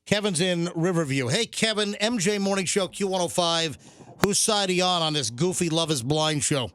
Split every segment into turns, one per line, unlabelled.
Kevin's in Riverview. Hey, Kevin, MJ Morning Show, Q105. Whose side are you on this goofy Love is Blind show?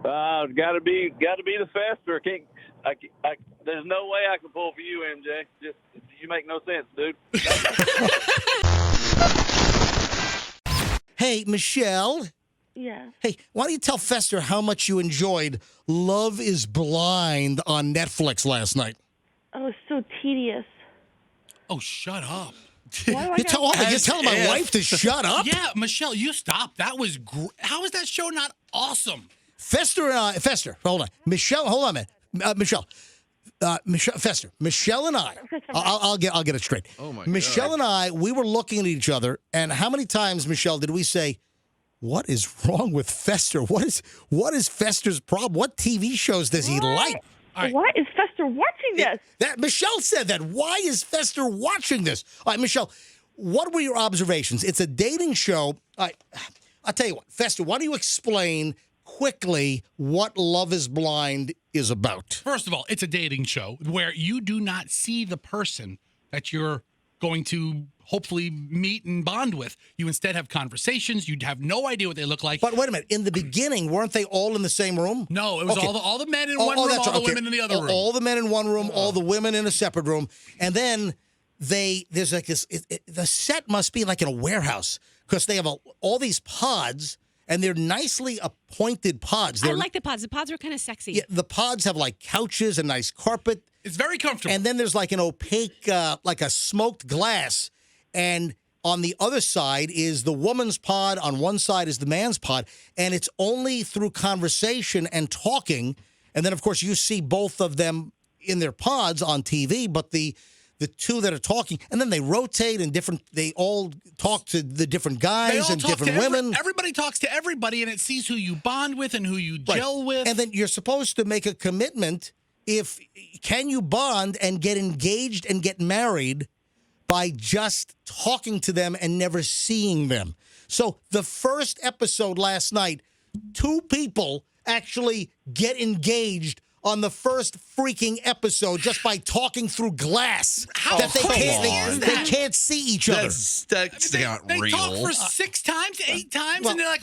Got to be the Fester. There's no way I can pull for you, MJ. You make no sense, dude.
Hey, Michelle.
Yeah.
Hey, why don't you tell Fester how much you enjoyed Love is Blind on Netflix last night?
Oh, it's so tedious.
Oh, shut up.
You're telling my wife to shut up?
Yeah, Michelle, you stop. That was how is that show not awesome?
Fester, hold on. Michelle, hold on a minute. Michelle, Fester, Michelle and I'll get it straight.
Oh, my
Michelle
God.
and I, we were looking at each other, and how many times, Michelle, did we say, what is wrong with Fester? What is Fester's problem? What TV shows does he like?
Right.
Why is Fester watching this?
That Michelle said that. Why is Fester watching this? All right, Michelle, what were your observations? It's a dating show. All right, I'll tell you what. Fester, why don't you explain quickly what Love is Blind is about?
First of all, it's a dating show where you do not see the person that you're going to hopefully meet and bond with. You instead have conversations. You have no idea what they look like.
But wait a minute. In the beginning, weren't they all in the same room?
No, it was
Okay.
all the men in one room,
that's
all
right.
the women in the other room.
All the men in one room, all the women in a separate room. And then there's like this, the set must be like in a warehouse because they have all these pods, and they're nicely appointed pods.
I like the pods. The pods are kind of sexy.
Yeah, the pods have like couches and nice carpet.
It's very comfortable.
And then there's like an opaque, like a smoked glass. And on the other side is the woman's pod. On one side is the man's pod. And it's only through conversation and talking. And then, of course, you see both of them in their pods on TV. But the two that are talking, and then they rotate and they all talk to the different guys and different women.
Everybody talks to everybody, and it sees who you bond with and who you gel with.
And then you're supposed to make a commitment. Can you bond and get engaged and get married by just talking to them and never seeing them? So the first episode last night, 2 people actually get engaged on the first freaking episode just by talking through glass. They can't see each other.
That's not
They
real.
talk for 6 times, 8 times, and they're like,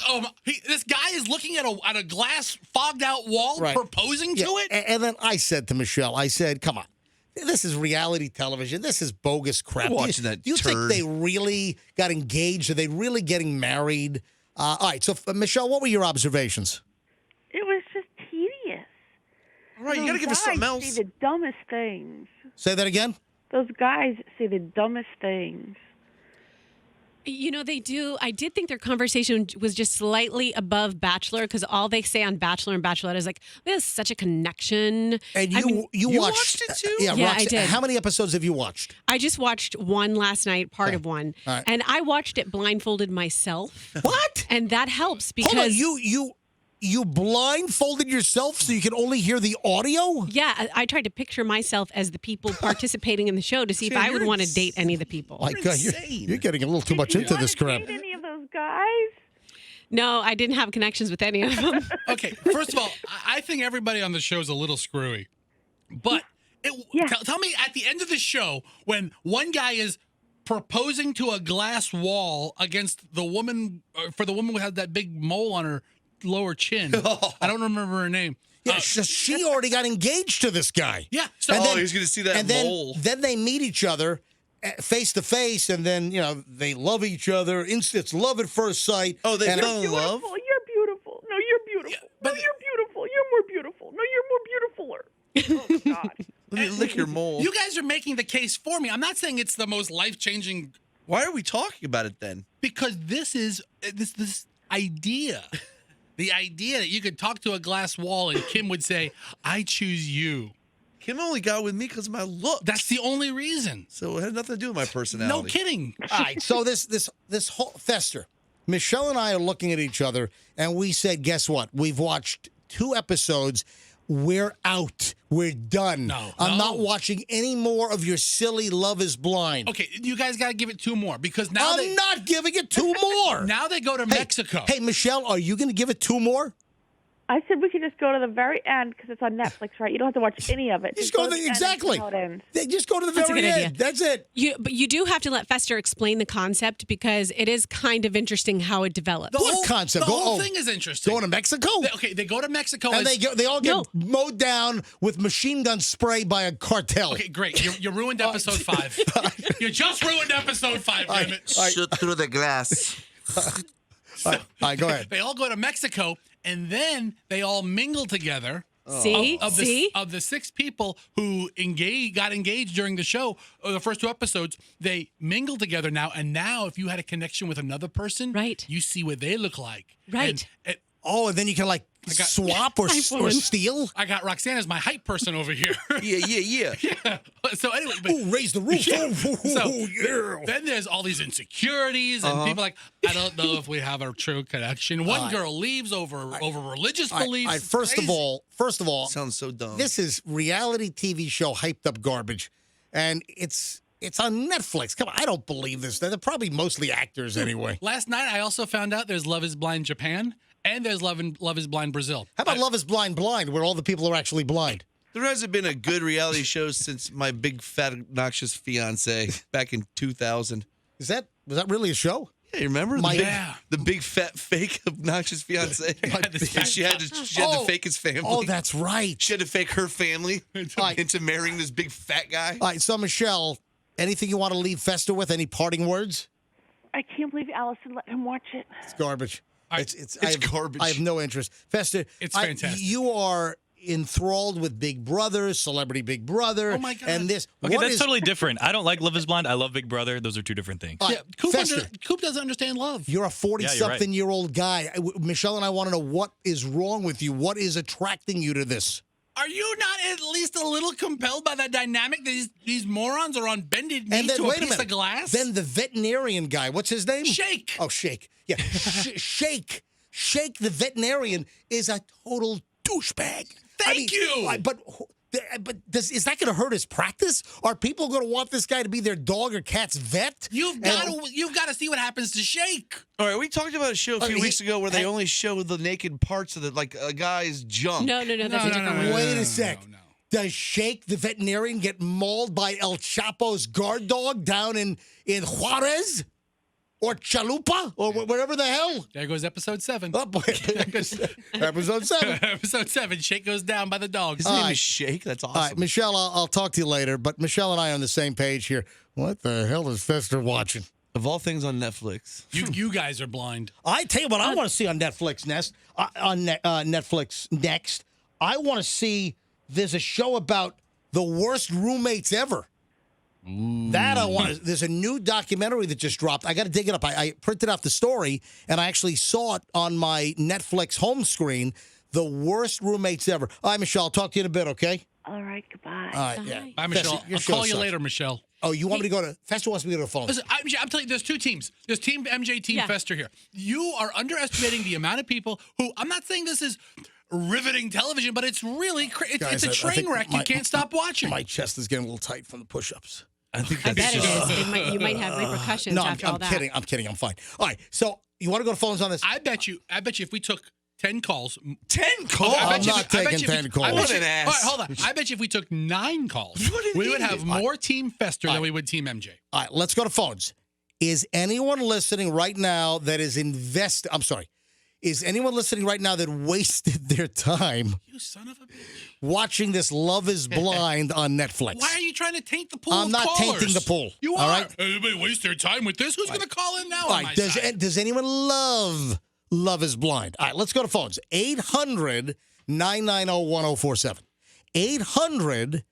this guy is looking at a glass fogged out wall proposing to it?
And then I said to Michelle, I said, come on. This is reality television. This is bogus crap.
Watching
Do you think
turd.
they really got engaged? Are they really getting married? All right. So, Michelle, what were your observations?
It was just tedious.
All right, you got to give us something
Those
else.
guys say the dumbest things.
Say that again?
Those guys say the dumbest things.
You know, they do. I did think their conversation was just slightly above Bachelor because all they say on Bachelor and Bachelorette is like, there's such a connection.
And you
watched it too?
Yeah,
Yeah, I
Roxanne,
did.
How many episodes have you watched?
I just watched one last night, part of one.
All right.
And I watched it blindfolded myself.
What?
And that helps
Hold on,
because...
you blindfolded yourself so you can only hear the audio?
Yeah, I tried to picture myself as the people participating in the show to see if I would want to date any of the people.
My God, you're getting a little too much into this crap.
Did any of those guys?
No, I didn't have connections with any of them.
Okay, first of all, I think everybody on the show is a little screwy. But tell me, at the end of the show, when one guy is proposing to a glass wall against the woman, for the woman who had that big mole on her lower chin. I don't remember her name.
Yeah, she already got engaged to this guy.
Yeah. So
he's going to see that mole.
Then they meet each other face to face, and then, they love each other. It's love at first sight.
Oh, they fell in love?
You're beautiful. No, you're beautiful.
but-
no, you're beautiful. You're more beautiful. No, you're more beautifuler. Oh, God.
Let me lick your mole.
you guys are making the case for me. I'm not saying it's the most life-changing,
Why are we talking about it then?
because this is this idea. The idea that you could talk to a glass wall and Kim would say, I choose you.
Kim only got with me because of my look.
That's the only reason.
So it had nothing to do with my personality.
No kidding.
All right, so this whole Fester, Michelle and I are looking at each other, and we said, guess what? We've watched 2 episodes. We're out. We're done. I'm not watching any more of your silly Love is Blind.
Okay, you guys got to give it 2 more because now
I'm not giving it 2 more.
now they go to Mexico.
Hey, Michelle, are you going to give it 2 more?
I said we could just go to the very end because it's on Netflix, right? You don't have to watch any of it.
Just go to the
end and
exactly.
see how it ends.
They just go to the
That's a
very
good
end.
idea.
That's it.
But you do have to let Fester explain the concept because it is kind of interesting how it develops.
What concept?
The whole thing is interesting.
Going to Mexico?
They go to Mexico
And they all get
No.
mowed down with machine gun spray by a cartel.
Okay, great. You ruined episode 5. You just ruined episode 5, damn it.
Shoot through the glass.
All right, go ahead.
They all go to Mexico, and then they all mingle together.
See?
Of the 6 people who got engaged during the show, or the first 2 episodes, they mingle together now. And now, if you had a connection with another person,
Right.
you see what they look like.
Right.
And
Oh, and then you can swap or steal.
I got Roxanne as my hype person over here.
Yeah.
So anyway,
Ooh, raise the roof.
So then there's all these insecurities, and people like, I don't know if we have a true connection. One girl leaves over religious beliefs.
First of all,
Sounds so dumb.
this is reality TV show hyped up garbage, and it's on Netflix. Come on, I don't believe this. They're probably mostly actors anyway.
Last night, I also found out there's Love is Blind Japan, and there's Love is Blind Brazil.
How about Love is Blind, where all the people are actually blind?
There hasn't been a good reality show since My Big Fat Obnoxious Fiance back in 2000.
Was that really a show?
Yeah, you remember
Yeah.
the big fat fake obnoxious fiance? she had to fake his family.
Oh, that's right.
She had to fake her family into marrying this big fat guy.
All right, so Michelle, anything you want to leave Fester with? Any parting words?
I can't believe Allison let him watch it.
It's garbage.
All right,
It's
garbage.
I have no interest. Fester,
It's fantastic.
You are enthralled with Big Brother, Celebrity Big Brother.
Oh, my God.
And this.
Okay,
what
that's
is-
totally different. I don't like Love is Blind. I love Big Brother. Those are 2 different things.
All right, Fester,
Coop doesn't understand love.
you're a 40-something
right.
year old guy. Michelle and I want to know what is wrong with you. What is attracting you to this?
Are you not at least a little compelled by that dynamic? These morons are on bended knee
And then
to a
wait a
piece
minute.
of glass?
Then the veterinarian guy. What's his name?
Shake.
Oh, Shake. Yeah, Shake. Shake the veterinarian is a total douchebag.
Thank you.
But is that going to hurt his practice? Are people going to want this guy to be their dog or cat's vet?
You've got to see what happens to Shake.
All right, we talked about a show a few weeks ago where they only show the naked parts of a guy's junk.
No, that's a different one.
Wait a sec.
No.
Does Shake the veterinarian get mauled by El Chapo's guard dog down in Juarez? Or Chalupa? Or whatever the hell?
There goes episode 7.
Oh, boy. Episode 7.
Episode 7, Shake goes down by the dogs.
His name is Shake. That's awesome.
All right, Michelle, I'll talk to you later, but Michelle and I are on the same page here. What the hell is Fester watching?
Of all things on Netflix.
You guys are blind.
I tell you what I want to see on Netflix Netflix next. I want to see there's a show about the worst roommates ever. That I want. There's a new documentary that just dropped. I got to dig it up. I printed out the story and I actually saw it on my Netflix home screen. The worst roommates ever. All right, Michelle. I'll talk to you in a bit. Okay.
All right, goodbye.
All right. Yeah.
Bye, Michelle.
Fester, your
I'll
show
call you
sucks.
later, Michelle.
Oh, you want me to go to Fester? Wants me to go to the phone.
Listen, I'm telling you, there's 2 teams. There's Team MJ, Team
Yeah.
Fester here. You are underestimating the amount of people who, I'm not saying this is riveting television, but it's really,
Guys,
it's a
I
train
think
wreck. You can't stop watching.
My chest is getting a little tight from the push-ups.
I think
I
that's
bet it is. You might have repercussions
No,
after
I'm
all that.
kidding. I'm kidding. I'm fine. All right. So you want to go to phones on this?
I bet you if we took 10 calls.
10 calls.
I'm not taking 10 calls.
What an ass.
All right, hold on. I bet you if we took 9 calls, we would have more Team Fester than we would Team MJ.
All right, let's go to phones. Is anyone listening right now that is is anyone listening right now that wasted their time
You son of a bitch.
watching this Love is Blind on Netflix?
Why are you trying to taint the pool
I'm
of
not
callers?
tainting the pool.
You
all
are.
right?
Everybody waste their time with this? Who's going to call in now
All
on my
right,
side?
does anyone love Love is Blind? All right, let's go to phones. 800-990-1047.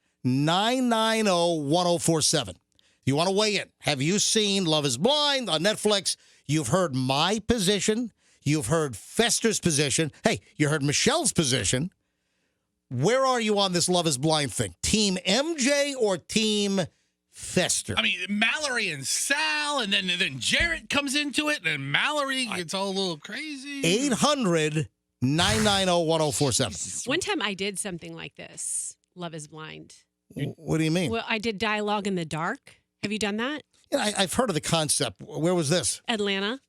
800-990-1047. You want to weigh in? Have you seen Love is Blind on Netflix? You've heard my position. You've heard Fester's position. Hey, you heard Michelle's position. Where are you on this Love is Blind thing? Team MJ or Team Fester?
I mean, Mallory and Sal, and then Jarrett comes into it, and then Mallory gets all a little crazy.
800-990-1047.
One time I did something like this. Love is Blind.
What do you mean?
Well, I did Dialogue in the Dark. Have you done that?
Yeah, I've heard of the concept. Where was this?
Atlanta.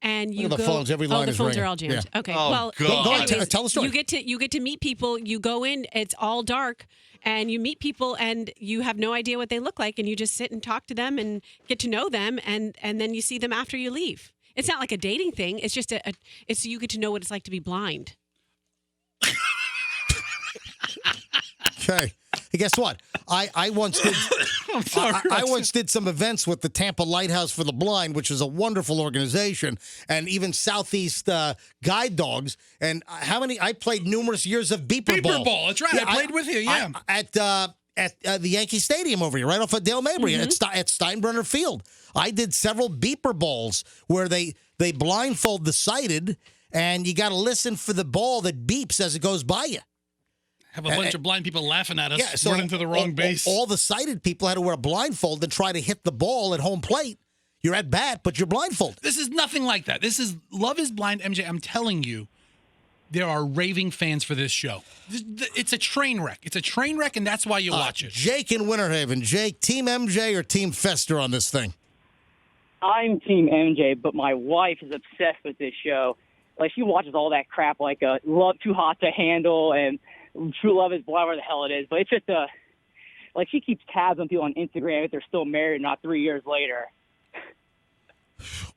and you
Look at the
go.
phones. Every line
the
is
phones
ringing.
are all jammed.
Yeah.
Okay.
Oh,
well,
God.
Go ahead.
anyways,
Tell the story.
You get to meet people. You go in. It's all dark, and you meet people, and you have no idea what they look like, and you just sit and talk to them and get to know them, and then you see them after you leave. It's not like a dating thing. It's just it's you get to know what it's like to be blind.
Okay. Hey, guess what? I once did.
I'm sorry.
I once did some events with the Tampa Lighthouse for the Blind, which is a wonderful organization, and even Southeast Guide Dogs. And I played numerous years of beeper ball.
That's right. I played with you. Yeah.
At the Yankee Stadium over here, right off of Dale Mabry at Steinbrenner Field. I did several beeper balls where they blindfold the sighted, and you got to listen for the ball that beeps as it goes by you.
Have a bunch of blind people laughing at us, running to the wrong base.
All the sighted people had to wear a blindfold and try to hit the ball at home plate. You're at bat, but you're blindfolded.
This is nothing like that. This is Love is Blind, MJ. I'm telling you, there are raving fans for this show. It's a train wreck. It's a train wreck, and that's why you watch it.
Jake in Winter Haven. Jake, Team MJ or Team Fester on this thing?
I'm Team MJ, but my wife is obsessed with this show. Like, she watches all that crap, like Love Too Hot to Handle and True Love is Blind, whatever the hell it is. But it's just like she keeps tabs on people on Instagram if they're still married, not 3 years later.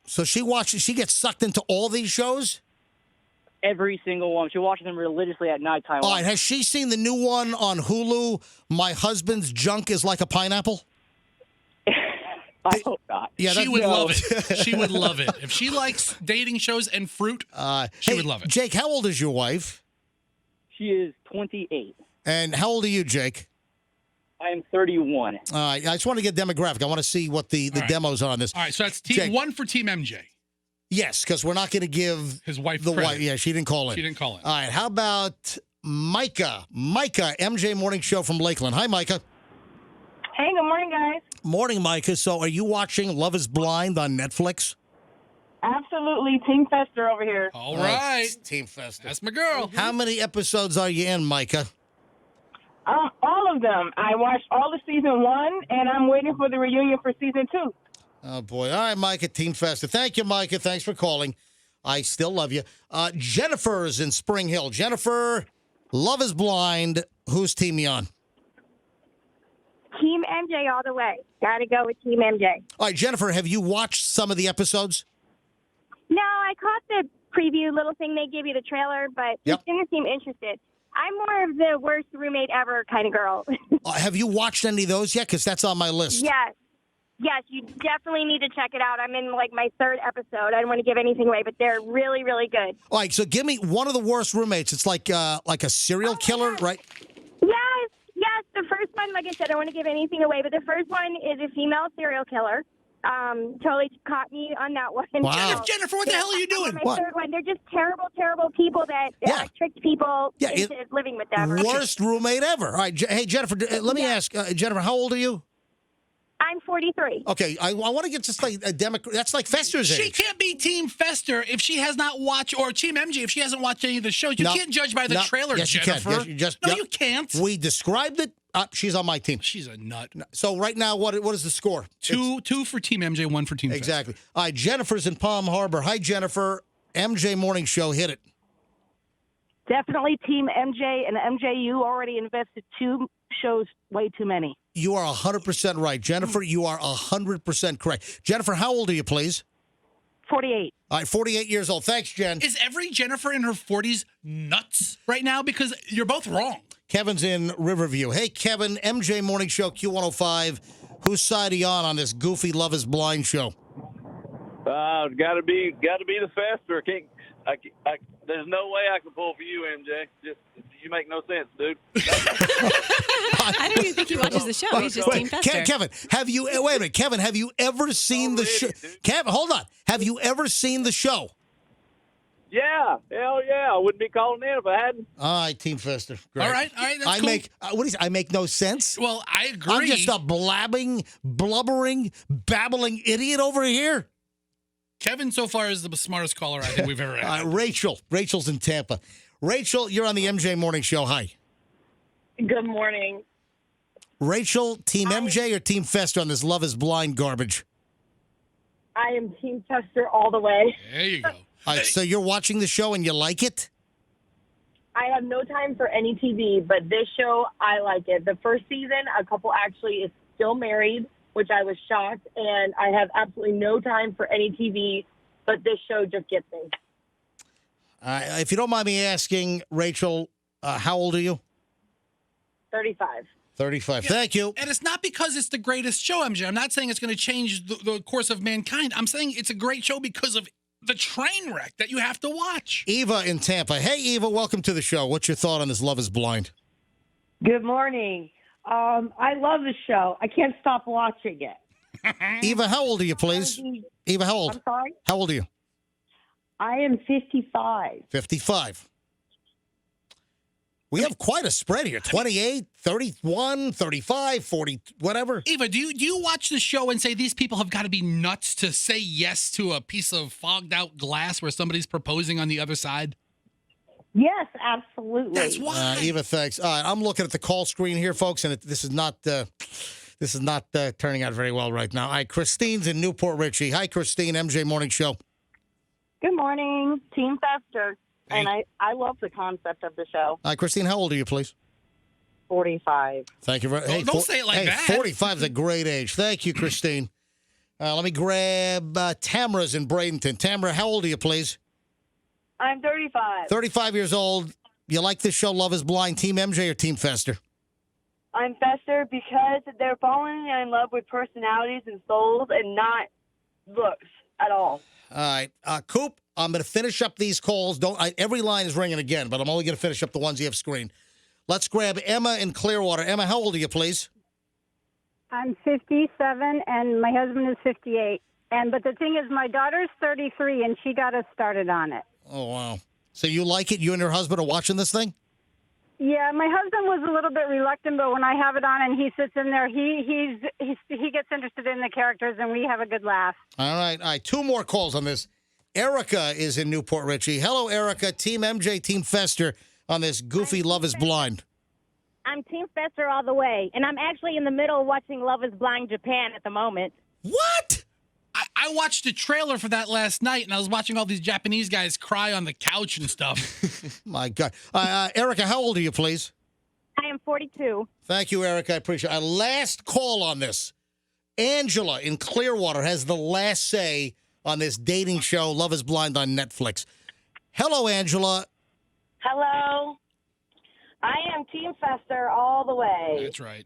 So she gets sucked into all these shows?
Every single one. She watches them religiously at nighttime.
All right, has she seen the new one on Hulu, My Husband's Junk is Like a Pineapple?
I hope not.
Yeah, she would love it. She would love it. If she likes dating shows and fruit, she would love it.
Jake, how old is your wife?
She is 28.
And how old are you, Jake?
I am 31.
I just want to get demographic. I want to see what the demos are on this.
All right, so that's
Jake.
one for Team MJ.
Yes, because we're not going to give
his wife
the
credit.
wife. Yeah, she didn't call in.
She didn't call in.
All right, how about Micah? Micah, MJ Morning Show from Lakeland. Hi, Micah.
Hey, good morning, guys.
Morning, Micah. So are you watching Love is Blind on Netflix?
Absolutely. Team Fester over here.
All right.
Team Fester.
That's my girl.
How many episodes are you in, Micah?
All of them. I watched all of season 1, and I'm waiting for the reunion for season 2.
Oh, boy. All right, Micah, Team Fester. Thank you, Micah. Thanks for calling. I still love you. Jennifer's in Spring Hill. Jennifer, Love is Blind. Whose team you on?
Team MJ all the way. Gotta go with Team MJ.
All right, Jennifer, have you watched some of the episodes?
No, I caught the preview little thing they give you, the trailer, but
Yep.
it didn't seem interested. I'm more of the worst roommate ever kind of girl.
Have you watched any of those yet? Because that's on my list.
Yes. Yes, you definitely need to check it out. I'm in like my 3rd episode. I don't want to give anything away, but they're really, really good.
All right, so give me one of the worst roommates. It's like a serial killer, right?
Yes, the first one, like I said, I don't want to give anything away, but the first one is a female serial killer. Totally caught me on that one.
Wow.
Jennifer, what the hell are you doing?
My
What?
third one, they're just terrible, terrible people that tricked people into living with them.
Worst roommate ever. All right, hey, Jennifer, let me ask, Jennifer, how old are you?
I'm 43.
Okay, I want to get just like a Democrat. That's like Fester's
She
age.
can't be Team Fester if she has not watched, or Team MJ if she hasn't watched any of the shows. You
No.
can't judge by the
No.
trailer,
Yes,
Jennifer.
you can. Yes,
no,
yep.
you can't.
We described it. She's on my team.
She's a nut.
So right now, what is the score?
Two for Team MJ, 1 for Team Fester.
Exactly. All right, Jennifer's in Palm Harbor. Hi, Jennifer. MJ Morning Show, hit it.
Definitely Team MJ, and MJ, you already invested 2 shows, way too many.
You are 100% right. Jennifer, you are 100% correct. Jennifer, how old are you, please?
48.
All right, 48 years old. Thanks, Jen.
Is every Jennifer in her 40s nuts right now? Because you're both wrong.
Kevin's in Riverview. Hey, Kevin, MJ Morning Show, Q105. Whose side are you on this goofy Love is Blind show?
Got to be the Fester. There's no way I can pull for you, MJ. You make no sense, dude.
I don't even think he watches the show. He's just Team Fester.
Kevin, wait a minute. Kevin, have you ever seen the show? Kevin, hold on. Have you ever seen the show?
Yeah, hell yeah. I wouldn't be calling in if I hadn't.
All right, Team Fester. Great.
All right, that's
I
cool.
make I make no sense.
Well, I agree.
I'm just a blubbering, babbling idiot over here.
Kevin so far is the smartest caller I think we've ever had.
Rachel's in Tampa. Rachel, you're on the MJ Morning Show. Hi.
Good morning.
Rachel, Team MJ or Team Fester on this Love is Blind garbage?
I am Team Fester all the way.
There you go.
All right, so you're watching the show and you like it?
I have no time for any TV, but this show, I like it. The first season, a couple actually is still married, which I was shocked, and I have absolutely no time for any TV, but this show just gets me.
If you don't mind me asking, Rachel, how old are you?
35.
35. Thank you.
And it's not because it's the greatest show, MJ. I'm not saying it's going to change the course of mankind. I'm saying it's a great show because of the train wreck that you have to watch.
Eva in Tampa. Hey, Eva, welcome to the show. What's your thought on this Love is Blind?
Good morning. I love the show. I can't stop watching it.
Eva, how old are you, please? Eva, how old?
I'm sorry?
How old are you?
I am 55.
55. We have quite a spread here. 28, 31, 35, 40, whatever.
Eva, do you watch the show and say these people have got to be nuts to say yes to a piece of fogged out glass where somebody's proposing on the other side?
Yes, absolutely.
That's why.
Eva, thanks. All right, I'm looking at the call screen here, folks, and this is not turning out very well right now. All right, Christine's in Newport Richie. Hi, Christine, MJ Morning Show.
Good morning, Team Fester. And I love the concept of the show.
Hi, Christine, how old are you, please?
45.
Thank you very much. Hey,
don't say it like that.
45 is a great age. Thank you, Christine. Let me grab Tamara's in Bradenton. Tamara, how old are you, please?
I'm 35.
35 years old. You like this show, Love is Blind, Team MJ or Team Fester?
I'm Fester because they're falling in love with personalities and souls and not looks at all.
All right. Coop, I'm going to finish up these calls. Every line is ringing again, but I'm only going to finish up the ones you have screened. Let's grab Emma in Clearwater. Emma, how old are you, please?
I'm 57, and my husband is 58. But the thing is, my daughter's 33, and she got us started on it.
Oh, wow. So you like it? You and your husband are watching this thing?
Yeah, my husband was a little bit reluctant, but when I have it on and he sits in there, he gets interested in the characters, and we have a good laugh.
All right. Two more calls on this. Erica is in Newport Richie. Hello, Erica. Team MJ, Team Fester on this goofy Love is Blind.
I'm Team Fester all the way, and I'm actually in the middle of watching Love is Blind Japan at the moment.
What?
I watched the trailer for that last night, and I was watching all these Japanese guys cry on the couch and stuff.
My God. Erica, how old are you, please?
I am 42.
Thank you, Erica. I appreciate it. Last call on this. Angela in Clearwater has the last say on this dating show, Love is Blind on Netflix. Hello, Angela.
Hello. I am Team Fester all the way.
That's right.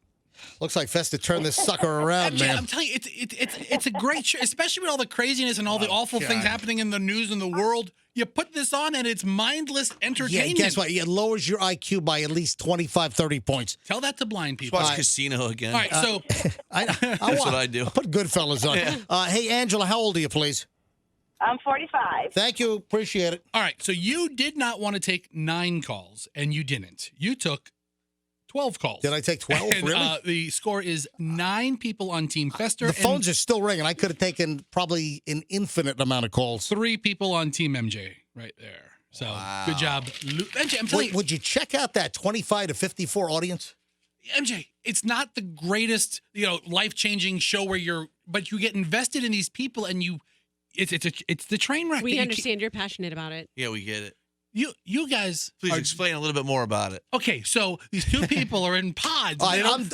Looks like Festa turned this sucker around, man.
I'm telling you, it's a great show, especially with all the craziness and all the awful things happening in the news and the world. You put this on, and it's mindless entertainment.
Yeah, guess what? It lowers your IQ by at least 25, 30 points.
Tell that to blind people.
Watch Casino again.
All right, so
that's what I do.
I'll put Goodfellas on. Hey, Angela, how old are you, please?
I'm 45.
Thank you. Appreciate it.
All right, so you did not want to take 9 calls, and you didn't. You took 12 calls.
Did I take 12?
And,
really?
The score is 9 people on Team Fester.
The phones are still ringing. I could have taken probably an infinite amount of calls.
3 people on Team MJ right there. So good job. MJ, I'm telling you.
Would you check out that 25 to 54 audience?
MJ, it's not the greatest, life-changing show but you get invested in these people, and it's the train wreck.
We understand you're passionate about it.
Yeah, we get it.
You guys,
please explain a little bit more about it.
Okay, so these 2 people are in pods.
I'm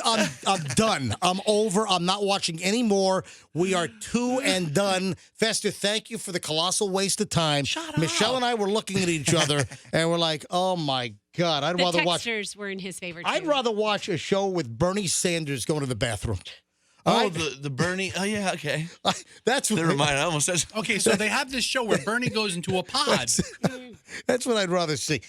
done. I'm over. I'm not watching anymore. We are 2 and done. Fester, thank you for the colossal waste of time.
Shut up.
Michelle and I were looking at each other, and we're like, oh, my God.
The texters were in his favor, too.
I'd rather watch a show with Bernie Sanders going to the bathroom.
Oh, the Bernie. Oh, yeah, okay.
That's what.
Never mind. I almost said.
Okay, so they have this show where Bernie goes into a pod.
That's what I'd rather see.